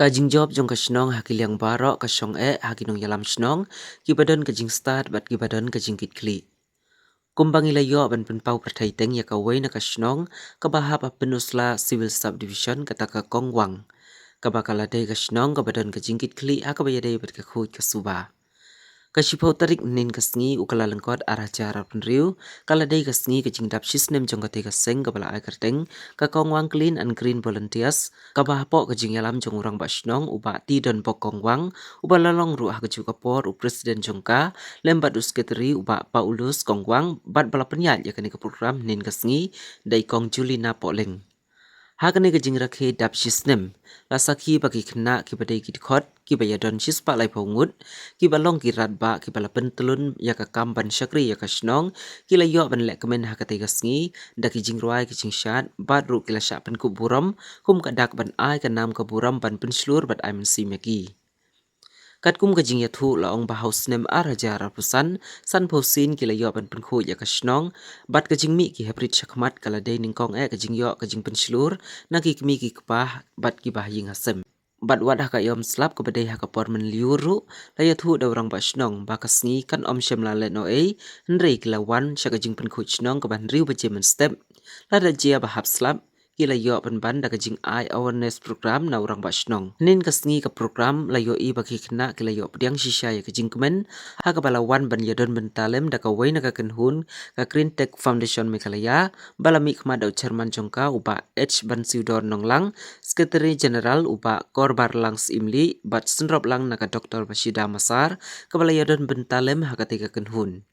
Kajing job jong ka shnong hakiliang baro ka shong hakinong yalam shnong kibadon kajing start bat kibadon kajing kitkli. Kumbang ilayo ban penpau pertai teng ya kawai na ka shnong kabahap penusla civil subdivision kata ka kongwang. Kabakaladai ka shnong kabadon kajing kitkli akabayadai bat ka khuj ka suba. Kashipau tarik nin kasngi ukala lengkot arah cara penriu kaladai kasngi kajing dap shisnem jong kate kaseng kabala ai kerteng ka kongwang clean and green volunteers kabahapo kajing yalam jong urang basnong uba ti don pok kongwang uba lalong ruah kaju kapor u presiden jongka lembat usketeri uba Paulus kongwang bat bala penyat ya kani ke program nin kasngi dai kong Julina Poleng. Hakane kajing rakhe dap shisnem lasaki bagi kena kibadai kidkhot kibayadon shispa lai paungut kibalong kirat ba kibala pentelun ya ka kamban syakri ya ka shnong kilayo ban lek kemen hakate gasngi daki jing ruai kicing syat bat ru kila syak pen kuburam kum kadak ban ai ka nam kaburam ban penslur bat ai mensi meki. Kat kum kajing yathu laong bahaus nem araja rapusan san posin kila yo ban penkhu ya ka shnong bat kajing mi ki heprit syakmat kala dai ningkong kajing yo kajing penslur naki kemi ki kepah bat ki bahying hasem. Bat wadah ka yom slap ke badai hakapor menliuru laya thu da orang ba shnong ba kasngi kan om shem la let no ndrei kilawan syakajing penkhu shnong ke ban riu baje men step lada jia bahap slap kila yo ban da kajing ai awareness program na orang ba shnong nin kasngi ka program layo I bagi kena kila yo pediang shisha ya kajing kemen ha ka balawan ban yadon bentalem da ka wai na ka kenhun ka Green Tech Foundation Mekalaya balami khma da chairman jongka uba H ban siudor nonglang Secretary General uba Korbar langs imli bat senrop lang na ka Dr. Bashida Masar ka balayadon bentalem ha ka tiga kenhun.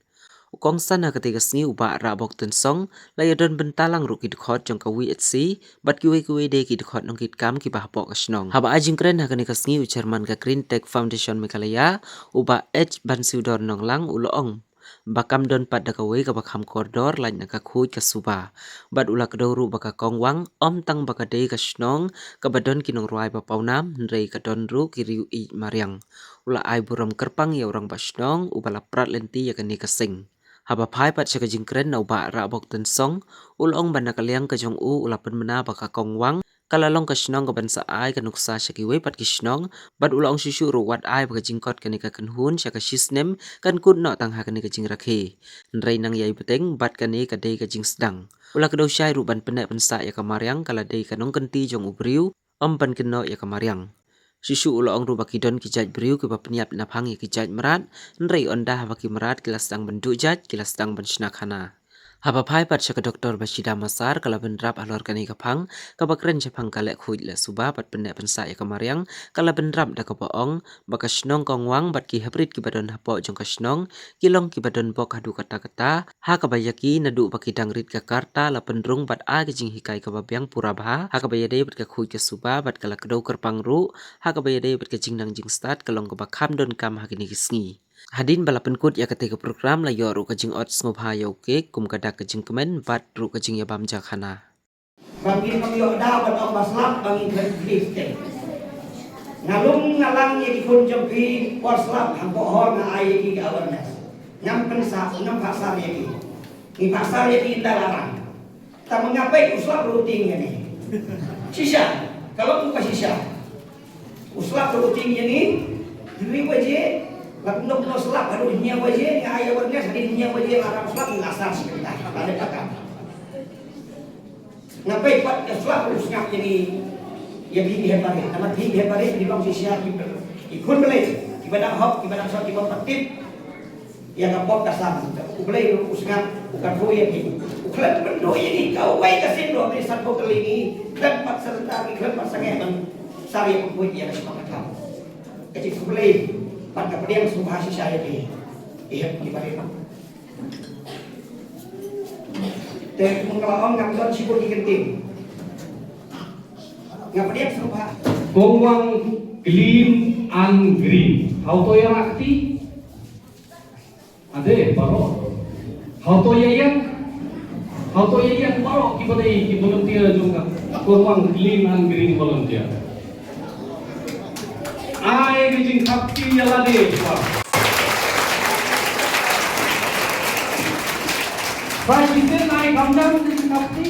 Ukong sana ketika sni uba rabok tensong layadon bentalang ruki dkhot jong ka WHC bat kiwe de ki dkhot nong kit kam ki bahpok asnong haba ajing kren hakani ka sni chairman ka Green Tech Foundation Mekalaya uba H ban siudor nonglang uloong bakam don pat da kawe ka bakham koridor lain ka khuj ka suba bat ula kedoru baka kongwang om tang baka de ka snong ka badon kinong ruai ba paunam nrei ka don ru ki riu I mariang ula ai buram kerpang ya orang basnong ubala prat lenti ya kani kasing. Haba pai pat syaka jingkren na uba rabok tensong ulong banda kaliang ka jong u ulapan mena baka kongwang kalalong ka shnong ka bansa ai ka nuksa syaki we pat ki shnong bat ulong shishu ru wat ai baka jingkot kani ka kenhun syaka shisnem kan kun no tang ha kani ka jing rakhe nrei nang yai beteng bat kani ka dei ka jing sedang ula kedau syai ru ban penek pensa ya ka mariang kala dei ka nong kenti jong ubriu om ban keno ya ka mariang. Shishu uloong ru baki don kijaj beriu ke bapeniap napang ya kijaj merat nrei ondah baki merat kila sedang bentuk jaj kila sedang bensnakhana. Haba pai pat syaka Dr. Bashida Masar kala bendrap alor kani kapang kabakren japang kalek khuj le suba pat penek pensa ya kamariang kala bendrap da kapoong baka shnong kongwang bat ki heprit ki badon hapo jong ka shnong kilong ki badon bok hadu kata-kata ha kabayaki nadu baki dangrit ka karta la pendrung bat a kijing hikai ka babyang purabha ha kabayade bat ka khuj ka suba bat kala kedau kerpang ru ha kabayade bat ka jing nang jing start kalong ka bakham don kam ha kini kisngi. Hadin bala penkut ya ketika program la yo ru kajing ot ngobha ya oke kum kada kajing kemen bat ru kajing ya bam jakhana. Bagi kami dah batang baslam bagi Kristen. Ngalung ngalang ye di kun jampi waslam hampo hor na ai ki awareness. Ngam pensa ngam pasar ye ki. Ni pasar ye ki larang. Tak mengapai uslah rutin ni. Sisa kalau bukan sisa. Uslah rutin ni diri waje lagu nak selap aduh dunia waje ni ayah warga sedih dunia waje larang selap ngasar sebentar ada kakak ngapai pat selap harus ngap jadi ya bibi hebare nama bibi hebare di bang sisia ikut belai ibadah hop ibadah sholat ibadah patip yang ngapok kasam ubelai usngap bukan roye ni uklat bendo ini kau baik kasin do di satu kali ini dan pat serta iklan pat sangat dan sari pun ya semangat kamu kecil ubelai pada pediang subhasi saya di ihap di barema. Tapi mengelaong ngamdon sibuk di kenting. Ngapediang subha. Kongwang clean and green. How to yang akti? Ade baro. How to yang baro kibadai ki volunteer juga. Kongwang clean and green volunteer. Ai kijing kapti yala de Presiden ai kamdam kijing kapti.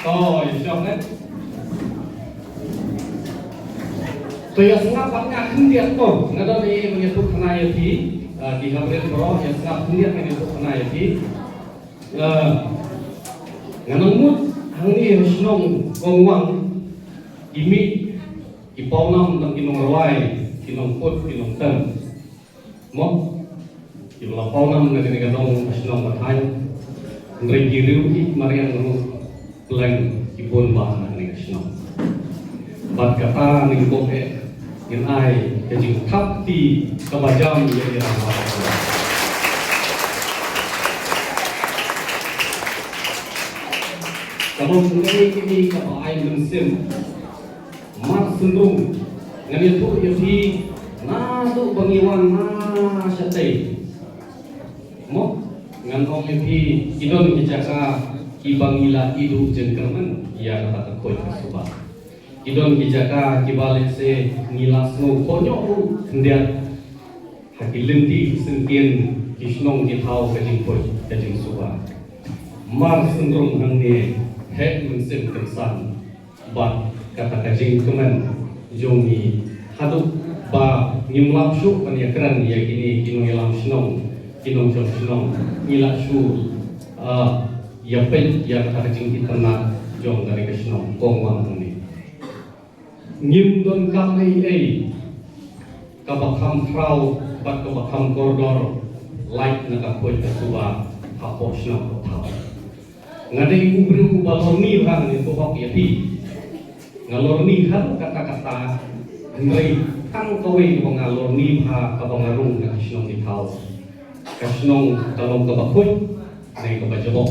Rồi, xong đấy. Tôi sangat banyak hendak pun, nggak ni menyebut kenai di Gabriel Pro yang sangat hendak menyebut kenai di, nganamut hang ni senong kongwang imi ipawnam tang kinong rawai, kinong put, kinong ten, mo, ibalang pawnam na kinigatong senong matay, ngregiriw mariang nung plan ibon bahan na senong. Bat kata ning boke in ai kajing thapti kabajam yang dirawat. Kalau mengenai ini kalau ai mensim mat sendung ngani tu yati nasu bangiwan na syate mo ngan ong yati idon kijaka ibangila idu jengkerman ya kata koi subah idon kijaka kibalik se ngilas no konyo hendak hakilenti sengkian kisnong kitau kajing koi kajing subah mar sendrung hangni hek mensim kersan bat kata kajing kemen jongi haduk ba ngimlam syu paniakran ya kini kinong ilam snong kinong jom snong ngila syu ya pen ya kata kajing kitana jong dari kesnong kongwang ni ngim don kami kabakam trau bat kabakam koridor like nakapoi kasuba hapos na kotao ngadai ubru balorni hang ni pohok yapi ngalorni hang kata-kata ngai tang kawe ngalorni ha kabangarung na kisnong ditau kasnong kalong kabakoi nei kabajabok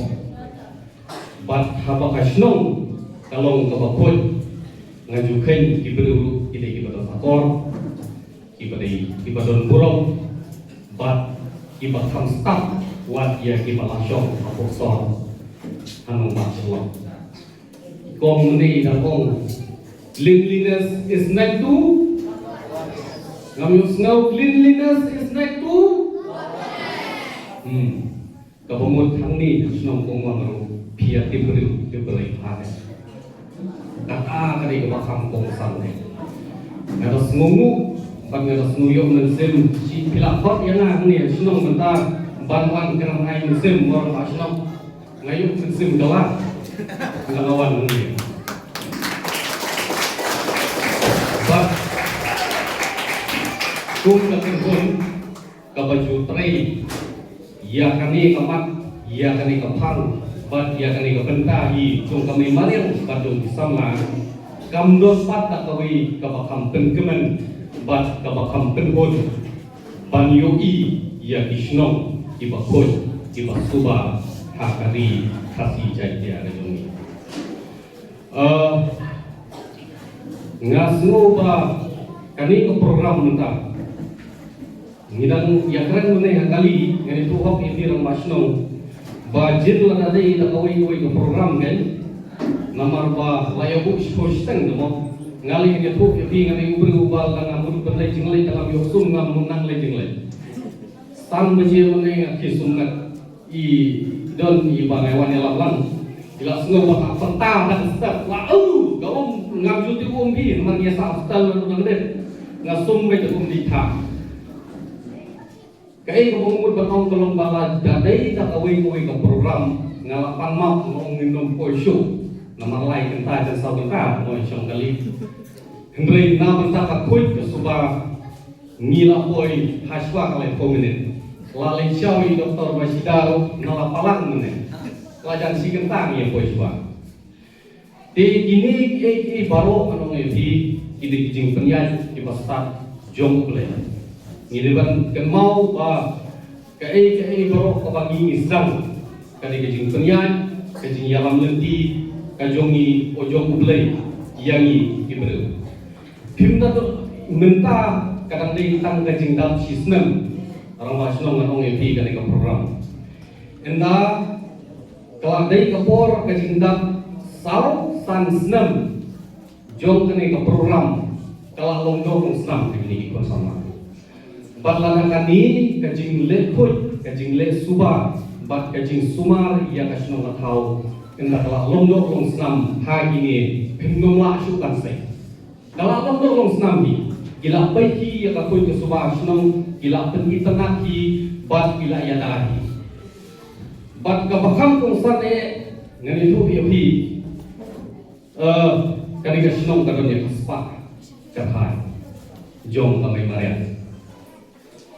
bat haba kasnong kalong kabakoi ngajukan kiburu kita kibadon akor kibadon burong bat kibakam staf wat ya kibalasong apokson anong masalong kong ni dakong cleanliness is next to ngayon snow cleanliness is next to kabumot hang ni snong kong wang pia tiburu tibulay hane kata kali kabakam kong sanne ngados ngungu pag ngados nguyok ng sim si pilakot yan nga ni snong menta banwan kanang ay ng sim moro ba snong ngayon ng sim gawa ngalawan ng niya but kung natinhon kabaju tray ya kani kamat ya kani kapang bat ya kani kabentahi kung kami mariang badong sama kamdon pat takawi kabakam penkemen bat kabakam penhon banyoi ya kisnong ibakot ibasuba hakari kasih jaya rejungi ngasno ba kani ke program mentah ngidang ya keren meneh kali ngani tuhok ini rang masno bajir la dai da kawai ke program kan namar ba layabu shosteng demo ngali nge tuhok ini ngani ubru ubal lang amud benlai jinglai dalam yosum ngam munang lai jinglai sang bajir meneh kisumnat i don i bangaiwan elablang ila sengo baka pentah dan step lau gawom ngam juti umbi mangia sa stal nang den ngasum be tum ditha kai ko mungud batong kolong bala dadai ta kawai kawai ka program ngalapan map ngong minum poisyo namar lai kenta dan sabta mo syong kali hendrei na benta ka kuit ke suba ngila poi haswa kale komunin lalai syawi doktor Basidaro nalapalang meneh pelajaran si kentang ya poiswa di ini baru anong di kijing penyan di pasar jong play ini ban kemau ba kai baru kabagi islam kali kijing penyan kijing yalam lenti kajongi ojong play yangi ibru pimda tu menta kadang di tang kijing dam sistem orang masnong anong epi kali program enda kelandai kepor kejindap sau san senam jong kene ke program kalah longdo kong senam dimiliki bersama. Badlana kani kejing le kut kejing le suba bat kajing sumar ia kasno matau inda kala lomdok long snam hagi ni pindom la shu kan sai kala lomdok long snam ni gila baiki ia ka koi ke subah snong gila pen internet ki bat gila ya dahi bat ka bakam kong sane ngani tu pi kani ka snong ka don ya kaspa kapai jong ka mai maria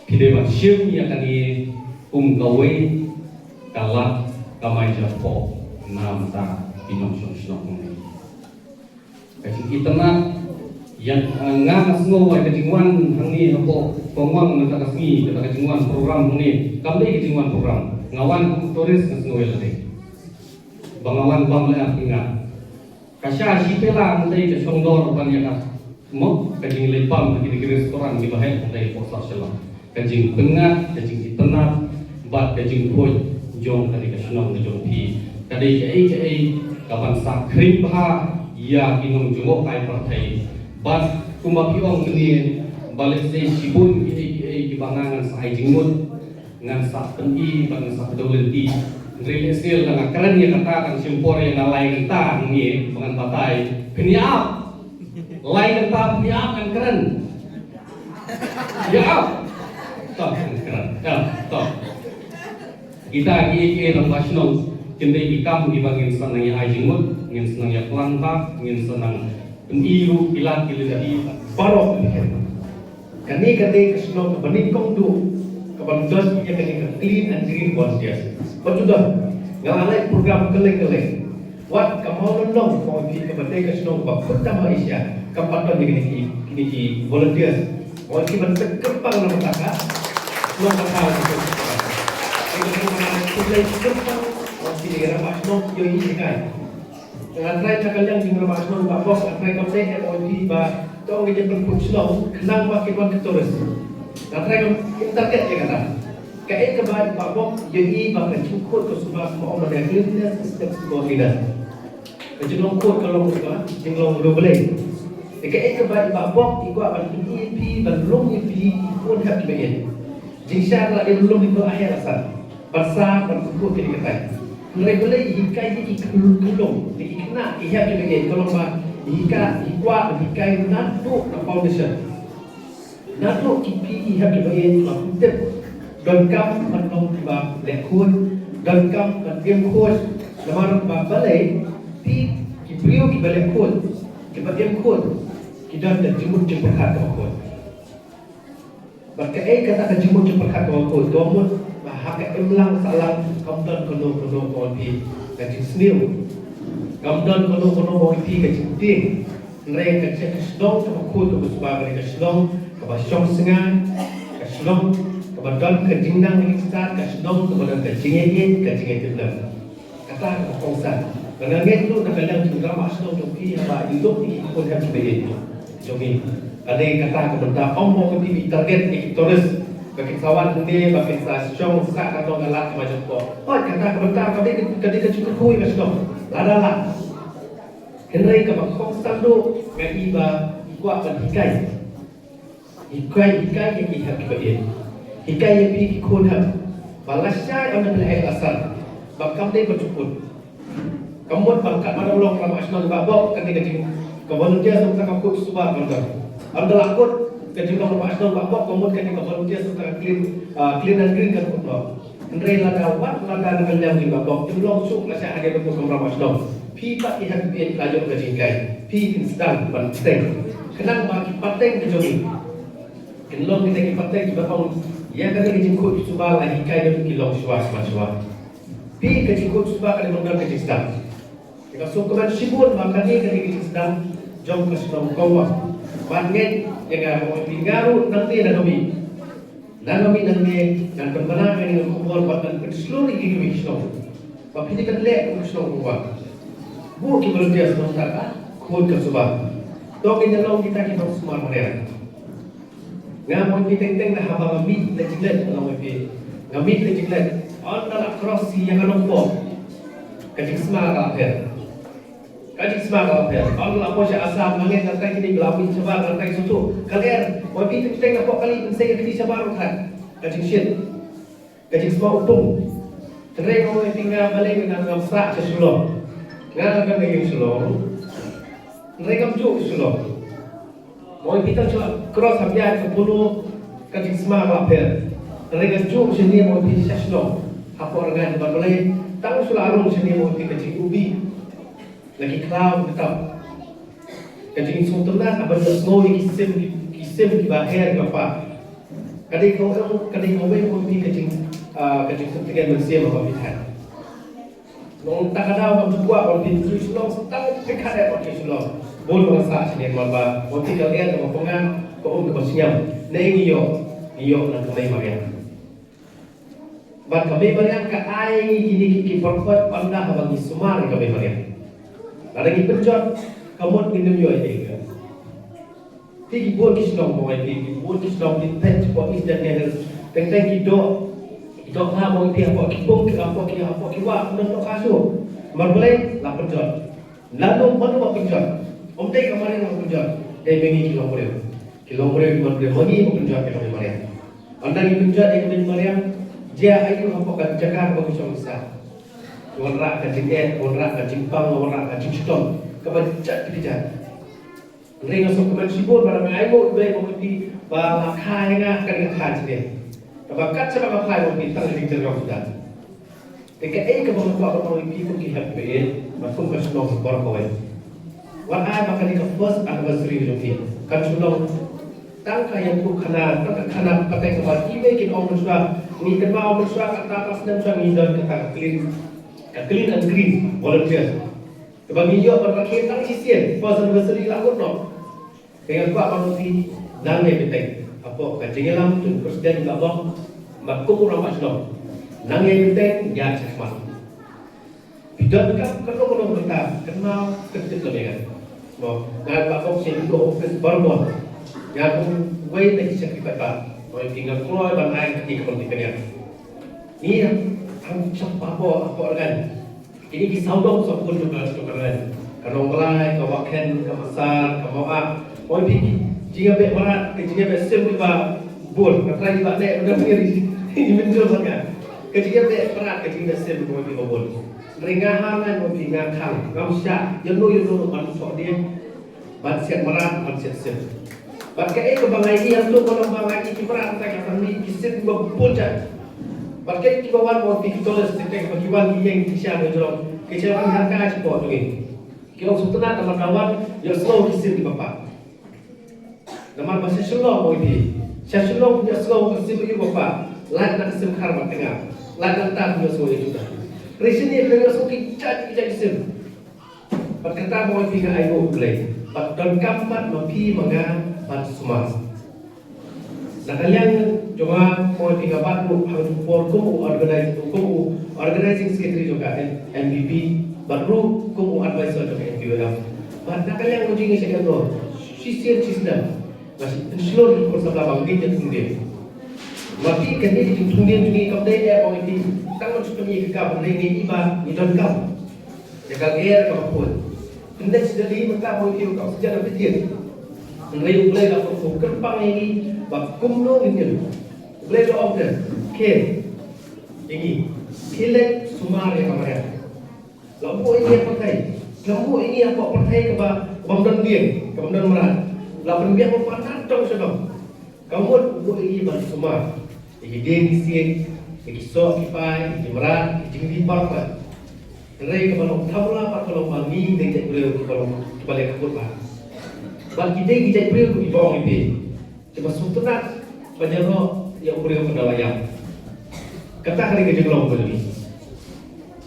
kide ba shim ya kani gawe kalat kamai japo nam ta inom snong ni kasi internet yang ngas ngowai kejingwan hangi hapo pengwang nata kasmi kata kejingwan program ni kamdai kejingwan program ngawan turis ngas ngowai lade bangawan bamla ingat kasya sipela ntai ke songdor ban ya kas mo kejing lepam di restoran di bahai ntai posa sela kejing bengat kejing internet bat kejing koi jong tadi ke sunong ke jong pi kadai ke kapan sa krim bah ya inom jongok kai partai bat kumapi ong ni balik se sibun ki bangangan sa jingmut ngan sa peni bang sa pedolenti relesel dengan keren ya kata kan simpor yang nalai kata ni bangan batai peniap lai kata peniap kan keren ya toh keren ya toh kita ki nasional kendai ikam di bagian senang ya jingmut ngin senang ya pelangka ngin senang peniru kilat kilati barok kani kate kesno kebenik kong du kebandos yang kani clean and green was yes betul ngalai program keleng-keleng wat kamau nong kong di kebate kesno ba kutta Malaysia kapaton di kini volunteers kong ki ban kepang na mataka no matao ini kulai kepang kong di negara masno yo ini kai Antrai cakalang di rumah asal Pak Bos, antrai kau saya MOD ba, kau kerja berpunchlong, kenang makin wan keturis. Antrai kau target je kata. Kait kebaik Pak Bos, jadi bahkan cukup ke subah mau orang yang cleanliness system sebuah tidak. Kejulung kot kalau muka, jenglong boleh. Kait kebaik Pak Bos, ikut apa EP, belum EP, ikut hak kebaik. Jingsya kalau dia belum ikut akhir asal, basah berkumpul kini ketai. Mereka hikai di kulung, di ikna, ihak juga ye. Kalau mah hika, hikwa, hikai nado na foundation, nado kipi ihak juga ye. Cuma kutip, gangkam menong tiba lekun, gangkam mendiam kos, lemar balai, ti kipriu kibalekun, kibadiam kun, kita dah jemput hat kau. Berkai kata jemput hat kau, tuamun. Hak emlang salam kamdan kono konti kacing sniu kamdan kono konti kacing ting mereka kacing kesdong sama kut ke sebagai kesdong ke basyong sengan kesdong ke badan kacing nang ini start kesdong ke badan kacing itu benar kata ke kongsan karena itu nak kadang juga masuk joki apa hidup ni pun harus begitu joki ada kata ke benda omong ke target iktoris bagi kawan ini, bagi stasiun, sak atau ngalat macam tu. Oh, kata kebentar kadi cukup kui macam tu. Ladalah. Henry kemak konstan tu, ngajiba kuat berhikai. Hikai yang ihak kebahagiaan. Hikai yang pergi kunham. Balasnya anda melihat asal. Bakam dia bercukup. Kamu bangkat mana ulang kalau asal babak ketika volunteer sama kamu subah bangkat. Anda lakut kejumlah rumah asal babak kamu ketika volunteer sama clean and green kan betul. Henry lada lada dengan yang di babak. Jumlah suk nasihat ada betul rumah asal. Pi pak ihak biar pelajar kejingkai. Pi instan penting. Kenang bagi penting kejogi. Kenlong kita penting juga orang yang kata kejingkut subah lagi kai dan kilong suas macam. Pi kejingkut subah kalau menggal kejingkan. Jika sukuman sibun makanya ketika sedang jom ke sedang kawah. Banget yang mau tinggal nanti dah kami nanti dan kebenaran yang kumpulan buatan seluruh Indonesia. Tapi ini kan lek Indonesia kuat. Bu kita dia sementara kod ke subah. Tok ini long kita semua mereka. Ngamun teng dah haba ngamit lejilet ngamit lejilet. Anda cross yang alompo. Kajik semua kapal. Kajik semua kapal. Allah apa sya asam mangin nanti kita gelapin sebab nanti susu. Kalian wabi teng apa kali saya kali sebab kan. Kajik shit. Kajik semua utung. Mereka mau tinggal balik dengan ngamsak sesulong. Nggak akan yang sulong. Mereka juk sulong. Mau kita coba cross habis ke puluh kajik semua lapar. Mereka juk sini mau bisa sulong. Apa orang yang boleh tahu sularung sini mau kajik ubi. Lagi cloud tetap. Kajik sultan apa semua kisim di bahaya apa. Kadang kau mau kajik kepentingan manusia apa pilihan. Nong tak ada orang tua orang pintu sulong setang dekat ada orang sulong. Boleh masa sini malba, orang kalian orang pengan, kau untuk bersenyum. Nengiyo nak kami mariam. Bak kami mariam ke ai gini kiki perkot anda bagi sumar kami mariam. Lagi penjot kamu minum yo ini. Tigi buat kisulong mau ini, buat kisulong di tent buat isdan yang tentang hidup. Ito nga mo iti apo kibong apo kiwa nang kaso marbolay la penjot lalo mo penjot umtay kamarin mo penjot dai bengi kilomore marbolay magi mo penjot kami mariam andang penjot kami mariam dia ayo apo ka jaga ko so isa wala ka jinget wala ka jimpang wala ka jinstong kabajat dijat ringa so kaman sibol para may ayo be mo iti ba makhay nga kan khan sini. Bakat sa mga kaya mong bintang rin talaga sudah. Teka ka mga kuha ka mga ipipon kihapiin, matong kasunong sa korkawin. Wala ay makali ka first anniversary yung film. Kasunong, tang kaya po kana patay ka ba, ibay kinong maswa, ni kanma maswa, katatas ng siyang idol ka clean and green, volunteers. Kapag iyo, pagkakita ang sisyan, first anniversary lakot no. Kaya kuha ka mga nanay bitay. Apo kajengelam tu presiden Allah makum orang masno nang yang penting ya cakap bidon kan kalau kita kenal ketik lebih kan mo ngal pak kok sing ko office barmon ya pun way tak cakap apa mo tinggal keluar bangai ketik pendidikan ni ang siapa apa organ ini kisah dong sokun juga keren kanong kelai kawaken kamasar kamawa mo pikir jika berat, jika besim juga bol, katanya juga nek udah miri ini menjual kan. Jika berat, jika besim juga di bol. Ringahan kan, mau tinggalkan, kamu siap, jenuh manusia dia, bansiat merat, bansiat sim. Bagai kebangai ini yang tu kalau bangai ini berat, tak akan ni kisit berpuncak. Bagai kibawan mau dikitoles, tidak bagiwan yang kisah berjuang, kisah harga cepat tu. Kau sultan teman-teman, yang slow kisit di bapa. Nama bahasa Sulong mau ini, saya Sulong punya Sulong kasih beri bapa, lain nak sim karma tengah, lain nak tak punya Sulong juga. Reason ni dengan Sulong kita sim. Perkata mau ini dengan ayo boleh, dan kampat mampi menga pada semua. Nah kalian cuma mau tinggal batu harus for organizing secretary juga MVP, baru kumu advisor juga MPWF. Nah kalian mau tinggal sekian tu, sisir sistem. Masih seluruh kursa belakang dia tunggu. Mati kan dia tunggu kau dia apa ini? Tangan sepenuhnya kau beri iba idon kau. Jaga air kau pun. Hendak sedari mereka mau itu kau sejarah berdia. Hendak boleh kau kerpang ini, bab kumlo ini. Boleh kau order. Ken ini kilat sumar yang kamera. Lampu ini apa tay? Lampu ini apa pertai keba kemudian dia, kemudian merat. Lapan biar mempanat dong sebab kamu buat ini balik semua. Iki dia ngisi, iki sok kipai, iki merat, iki di park. Rai kalau thamla pak kalau mami dia cek beliau kalau balik kabut pak. Bagi dia cek beliau di bawah ini. Cuma sultanat penjaro yang beliau pendawayang. Kata hari kejeglong beli.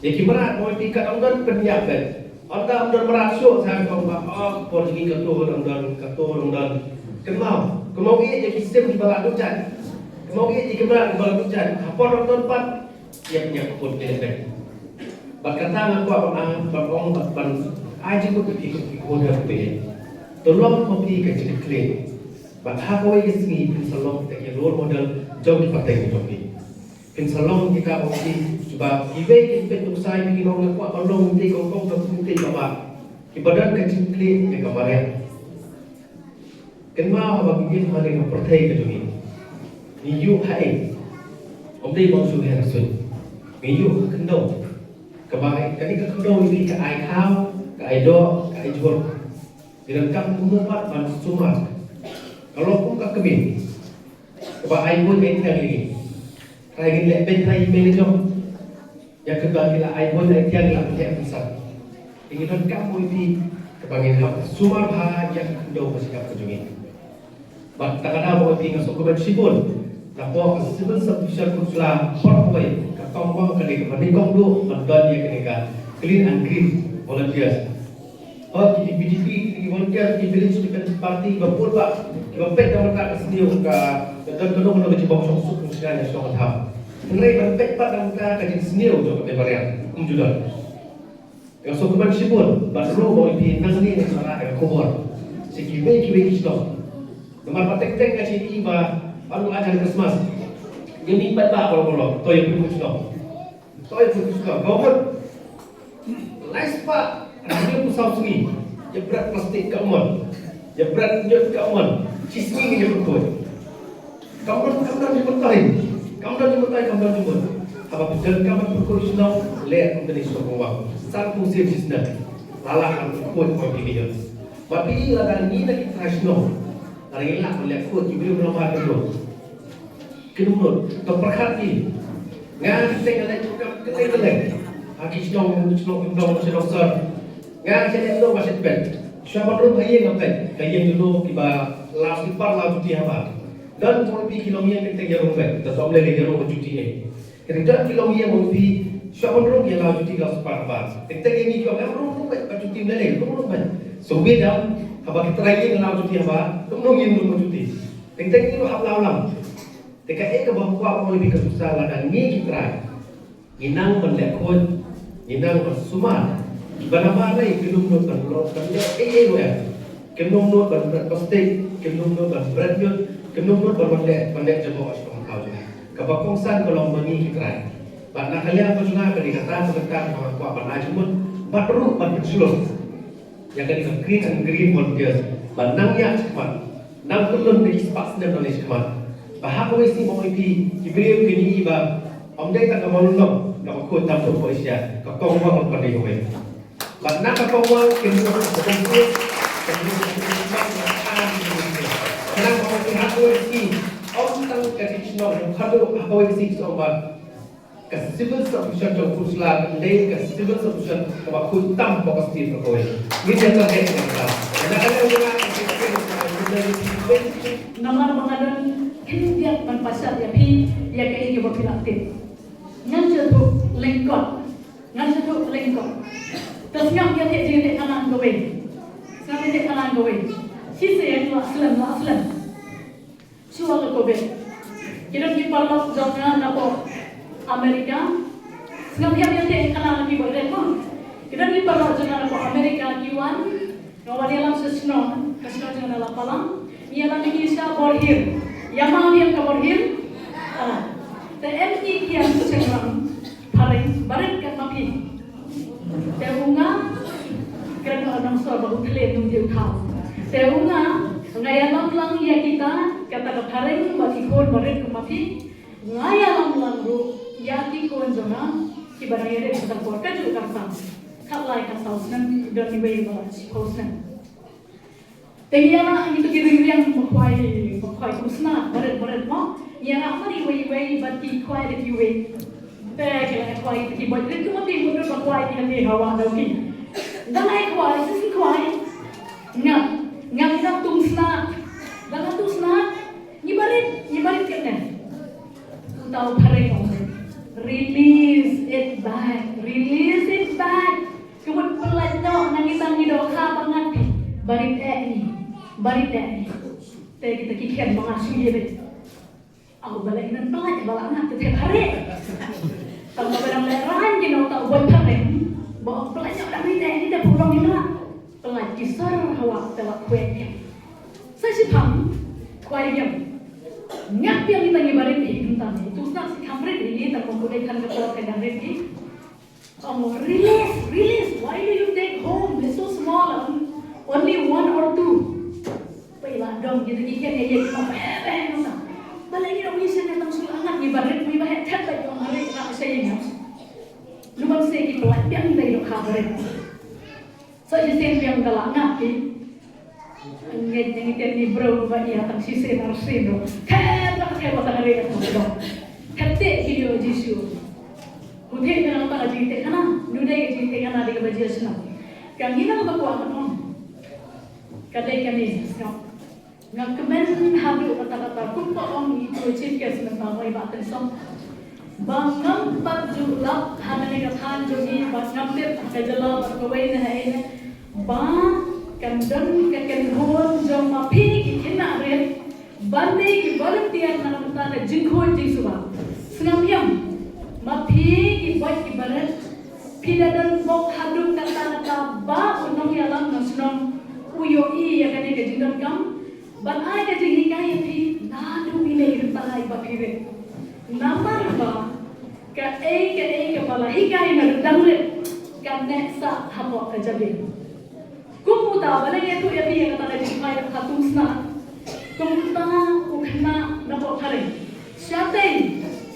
Iki merat mau pikat ondan penyiapkan. Anda merasuk saya kau bapak porgi ketua dan kenal ia jadi sistem di bawah ducan ia jadi keberat di bawah ducan apa orang pat dia punya kebun kelebek berkata aku abang aja aku ikut dia be tolong kopi ke jadi clean bahwa kau ini salong tak role model jauh di partai ini salong kita kopi sebab ibe kita usai begini orang kuat orang nanti kau berputih bapak ibadat kecil kecil yang kemarin kenapa bagi dia hari yang pertai ke dunia ni you hai om dia mau suruh rasul Minggu kendo. Kebaik kani ke kendo ini ke ai kau, ke ai do, ke ai jual. Dilengkap umpat ban sumar. Kalau pun ke kebin. Kebaik pun ai tiang ini. Rai ini lebih rai manajer. Yang kedua kila ai pun ai tiang lah tiang besar. Ingin lengkap ini kebaik hak sumar bah yang kendo bersikap kejungin. Bat takada mo ti ngasok ko sibon. Tapo sibon sa official konsula Horway katong ka ni kaning do mandon ya kenika clean and green volunteers. Oh di BDP di volunteer di village defense party bapul ba bapet dapat ka senior ka dan kono kono di bawah sok konsula ya sok ha. Ngai bapet pa dapat ka di senior jo ka barian judul. Ngasok ko sibon baru mo di nang ni sara ka kubor. Sikibe kibe kisto. Nomor patek-tek kasi iba baru ajar Christmas. Ini empat bah kalau toy pun sudah. Toy pun sudah. Gawat. Lais pak. Dia pusau sungi. Dia berat plastik ke umur. Dia berat nyut ke umur. Cismi dia berkuat. Kamu dah jemput. Apa betul kamu berkuat sudah? Lihat menjadi sebuah satu fungsi bisnes. Lalah kamu kuat kau pilih. Tapi lagi ini lagi tradisional. Hari ini melihat kuat ibu belum ada dulu. Kedua, terperhati. Ngan tinggal lagi ketinggalan. Aki senang besar. Ngan saya dulu masih bed. Siapa dulu ayah ngapain? Kaya dulu tiba lalu par cuti apa? Dan kalau pergi kilometer kita jarum bed. Kita sambil lagi jarum cuti ni. Ketika kilometer mau pergi, siapa dulu yang lalu cuti lalu par apa? Kita ini kau yang dulu bed cuti meleleh, dulu bed. So beda. Apa kita lagi ngelaw cuti apa? Tunggu yang belum cuti. Tengok itu hal lawan. Teka ke bawah mau lebih kesusah lah dan ni kita. Inang berlekon, inang bersumar. Berapa lagi kelum not berlok, kelum ya. Kelum not berberat plastik, kelum not berberat nyut, kelum not berberat jemaah sekolah kau juga. Kebakongsan kalau mengi kita. Karena kalian apa juga kedikatan sebentar dengan kuat panai cuma baru bersulus. Yang kini green and green volunteers, banang ya cepat, nang tulun di sepak sedang knowledge cepat. Bahak wesi mau itu, ibrahim kini iba, omdai tak kamu lulung, kamu kuat tampil polisi, kau wang pandai kau. Banang kau wang kini kau berkumpul, kini kau kenang kau pihak wesi, om tang tradisional, kalau apa wesi sobat. Civil solution to Kusla, lay civil solution to a good thumb for a steel for going. We never get it. Nama mengadun India pasal ya pi ya kayak ini berpilaktif. Ngan tu lengkot. Terus ngam dia tak jadi kanan gawe. Sekarang dia kanan gawe. Sisa yang aslan. Suara gawe. Kita di parlok jangan apa. Amerika, sebab dia tak kenal lagi boleh pun. Kita ni perlu jangan apa Amerika kiwan, kalau dia langsung senang, kesenang jangan lapalang. Ia lagi kisah borhir, yang mana dia keborhir? TNI yang senang, paling barat kat mapi. Terunga, kerana orang soal baru terlihat nunggu tahu. Terunga, ngaya lang ia kita kata paling bagi kod barat kat mapi. Ngaya lang ru. Yaki kon zona ki barang yere kita porta juga kartam kalai ka sausnan dan nibai balas kosnan tengiana itu kiri yang makwai kusna baret mo yana mari wei bati kwai de kiwe te kala kwai ki boy de kuma ti mudu makwai ni hali hawa dauki dalai kwai sisi kwai ngam tumsna dalam tumsna ni baret kene tahu pare Release it back. Kemudian pelajak nangisan ni doka banget. Barit ni. Tadi kita kikian mengasu dia bet. Aku balik nan pelajak balak nak tetap hari. Kalau barang leran kita tak buat hari. Bawa pelajak dah ni dah pulang ni lah. Pelajak kisar hawa telak kuatnya. Saya sih paham. Kuatnya. Ngap yang kita ngibarin ni entah itu tak si kamera ini tak menggunakan kepala kedang ini. Release. Why do you take home? It's so small. Only 1 or 2. Pailah dong gitu ikan ya apa. Balik ni orang bisa datang sulangan ngibarin mi bahet tak bagi orang hari nak saya ingat. rin. So isin yang galak ngapi. Ngejeng iten ni bro ba iya tang sisi narsino. Kaya batang rin at mga kate video jisu. Kuthi na ta ajite kana, nudai ajite kana di ka bajisna. Kang ina ba ko ang kadai kami no. Ngakamen habu kata-kata kumpa om itu chiefcase na tawai batan som. Bangam pagdulak hanane kathan jogi bangam te kajala barkawai na hai ba kandon kakenhon jom mapi kina red bande ki bartian na mata na jingkhon jisuba snamyam mapi ki boy ki barat pidadan bok hadung kata ba unong yalam nasnom uyo I ya kane ke jindon kam ban ai ka jingi kai pi nadu ile irtai ba pire namar ba ka pala hikai na dangre kan neksa hapo ka jabe kumuta bala ya tu ya bi ya kata jingi mai khatusna kumuta ukhna na bo khare syate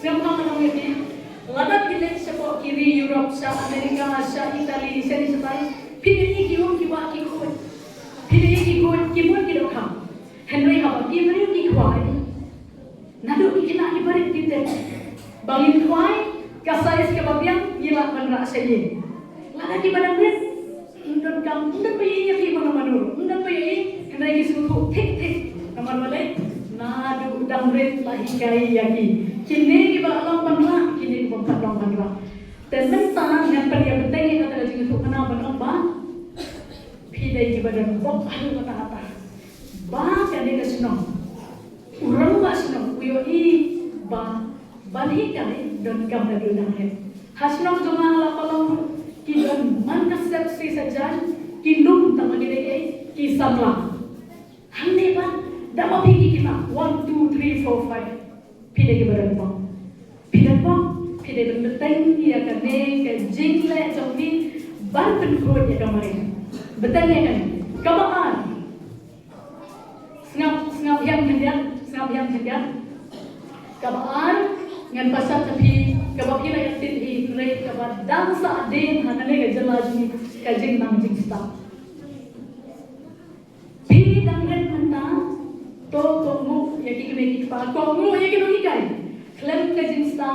semua mana ngi lada pile sepo kiri Europe sa Amerika sa Italy sa ni sabai pile ki on ki wa ki khoi pile ki khoi ki mon ki do kham henry haba ki mari ki khoi nadu ikina ni bari tite bangin khoi kasai ke babiang gila manra saye lada ki badang res undon kam undon bayi ya fi mana manur undon bayi henry ki suhu tik kamar wale nadu damret lahi kai yaki kini ki ba alam panra kini ki ba alam panra dan mentang yang pergi betai yang kata jadi tu kena benar ba pidai ki badan bok alu kata ba kan dia senang urang ba senang uyo I ba bani kali dan kam na dunang he hasnong joma ala kolong ki don man kasepsi sajan ki lum tang gede ki samla hanne ba dama pigi kina 1 2 3 4 5 pidai ki badan bok pidai betul dia kene ke jingle jomni ban penkhoi ya kemarin betul ya kan kamaan ngap yang hendak kamaan ngan pasal tapi kabab ila yatin I rei kabad dansa den hanane ke jelajmi ka jing nang jing sta pi dangren manta to komu yaki kene ki pa komu yaki no ikai klem ka jing sta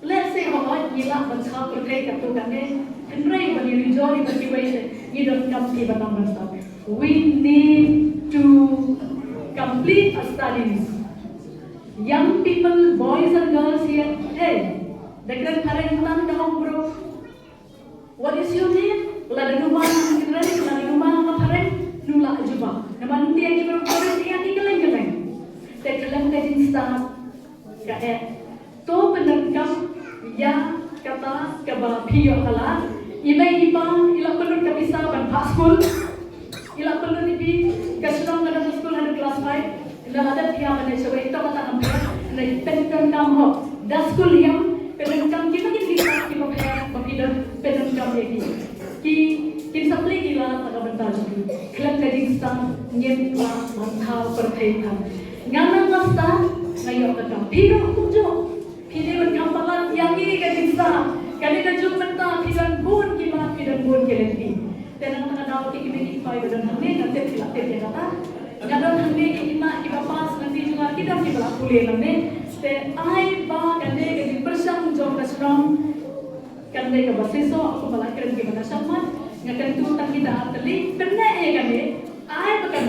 let's say how gila bansa perkai ka to kane henry bani enjoy bani wait you don't come ki banam sta we need to complete our studies. Young people, boys and girls here, hey, the grandparents lang bro. What is your name? Lada rumah parent, nula juba. Naman dia ki bro parent dia ki geleng. Te kelem ka jin start ka to penengkam ya kata ka ba pio kala. Imay ipang ila penur ka bisa ban school. Ila penur ipi kasunong ka na school ada class 5. Ila ada pia mana sewa itu kata ambil. Na penengkam ho. Da school yang penengkam kita kita papidon penengkam lagi. Ki sampai gila tak bentar lagi. Kelak kajing stang nyem la mantau pertaitan. Nganang lasta ngayo kata piro kujo. Pide berkampalan yang ini kajing stang. Kali kajung mentah pidan bun kima pidan bun kelenti. Tenang tengah dapat kiki pai badan hamil nanti silatif ya kata. Ngadon hamil kima kita pas nanti juga kita kita kuliah nanti. Te ai ba kande kajing persang jom kasrom. Kande ka basiso aku malakran ki mana samat. Ngakan tu tak kita atli pernah ya kami. Ai bukan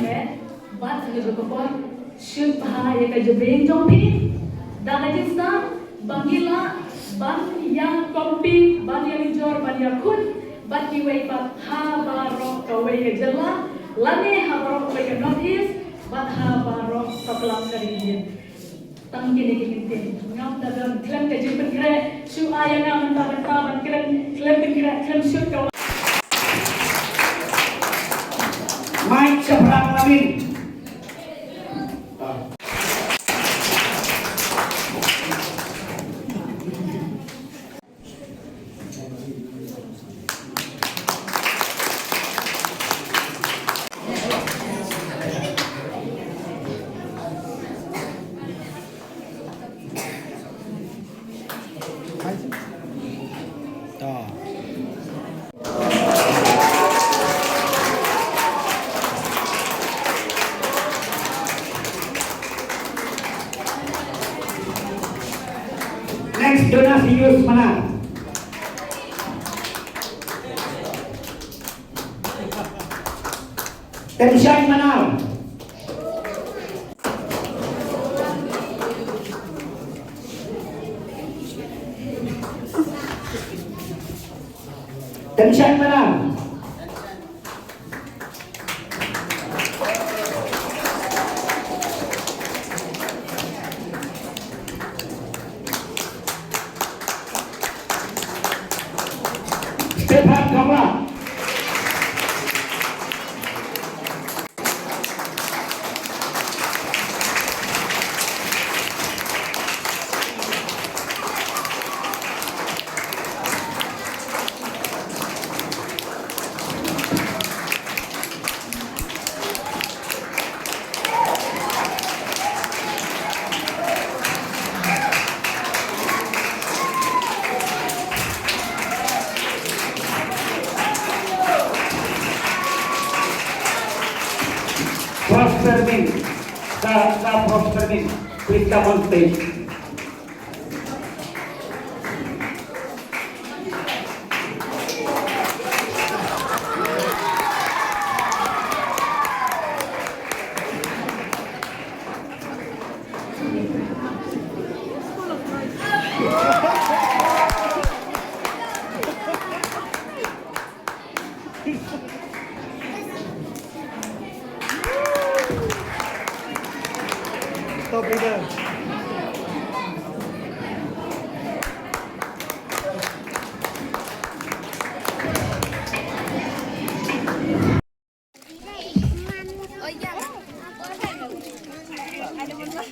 bat hanya berkepor. Syut bahaya kajubeng jompi. Dan kajing stang bangila ban yang kompi ban yang jor ban yang kun ban kiway pat ha barok kaway ke jela lane ha barok kaway ke north east ban ha barok kaplam karingin tang kini kintin ngam dalam klem ke jimpen kre su ayana mentah ban klem klem su kaw Mike seberang lamin. Tensyay Manal. Tensyay Manal. Stefan Kamra. Prosper Min, the Prosper Min, please come on stage. Stop leader. Oh iya. Ada